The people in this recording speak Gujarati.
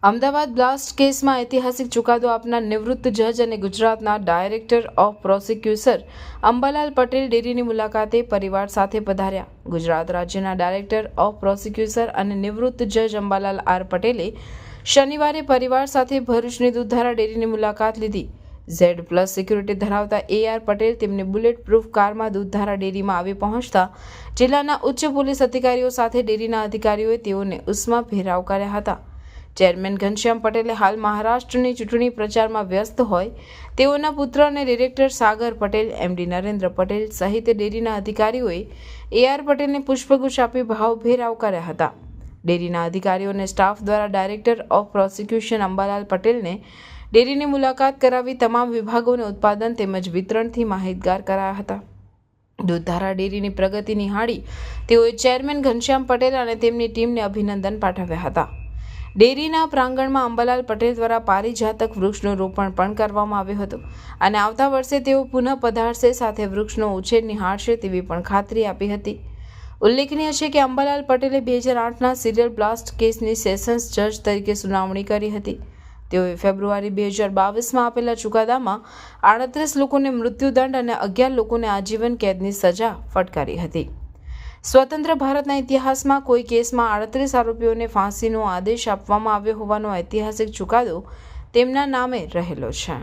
અમદાવાદ બ્લાસ્ટ કેસમાં ઐતિહાસિક ચુકાદો આપનાર નિવૃત્ત જજ અને ગુજરાતના director of prosecution Ambalal Patel ડેરીની મુલાકાતે પરિવાર સાથે પધાર્યા. ગુજરાત રાજ્યના ડાયરેક્ટર ઓફ પ્રોસિક્યુશન અને નિવૃત્ત જજ અંબાલાલ આર પટેલે શનિવારે પરિવાર સાથે ભરૂચની દૂધધારા ડેરીની મુલાકાત લીધી. Z+ સિક્યુરિટી ધરાવતા AR પટેલ તેમની બુલેટ પ્રૂફ કારમાં દૂધધારા ડેરીમાં આવી પહોંચતા જિલ્લાના ઉચ્ચ પોલીસ અધિકારીઓ સાથે ડેરીના અધિકારીઓએ તેઓને ઉષ્માભેર આવકાર્યા હતા. ચેરમેન ઘનશ્યામ પટેલે હાલ મહારાષ્ટ્રની ચૂંટણી પ્રચારમાં વ્યસ્ત હોય તેઓના પુત્ર અને ડિરેક્ટર સાગર પટેલ, MD નરેન્દ્ર પટેલ સહિત ડેરીના અધિકારીઓએ AR પટેલને પુષ્પગુચ્છ આપી ભાવભેર આવકાર્યા હતા. ડેરીના અધિકારીઓ અને સ્ટાફ દ્વારા ડાયરેક્ટર ઓફ પ્રોસિક્યુશન અંબાલાલ પટેલને ડેરીની મુલાકાત કરાવી તમામ વિભાગોને ઉત્પાદન તેમજ વિતરણથી માહિતગાર કરાયા હતા. દૂધધારા ડેરીની પ્રગતિ નિહાળી તેઓએ ચેરમેન ઘનશ્યામ પટેલ અને તેમની ટીમને અભિનંદન પાઠવ્યા હતા. ડેરીના પ્રાંગણમાં અંબાલાલ પટેલ દ્વારા પારિજાતક વૃક્ષનું રોપણ પણ કરવામાં આવ્યું હતું અને આવતા વર્ષે તેઓ પુનઃ પધારશે, સાથે વૃક્ષનો ઉછેર નિહાળશે તેવી પણ ખાતરી આપી હતી. ઉલ્લેખનીય છે કે અંબાલાલ પટેલે 2008ના સિરિયલ બ્લાસ્ટ કેસની સેશન્સ જજ તરીકે સુનાવણી કરી હતી. તેઓએ ફેબ્રુઆરી 2022માં આપેલા ચુકાદામાં 38 લોકોને મૃત્યુદંડ અને 11 લોકોને આજીવન કેદની સજા ફટકારી હતી. સ્વતંત્ર ભારતના ઇતિહાસમાં કોઈ કેસમાં 38 આરોપીઓને ફાંસીનો આદેશ આપવામાં આવ્યો હોવાનો ઐતિહાસિક ચુકાદો તેમના નામે રહેલો છે.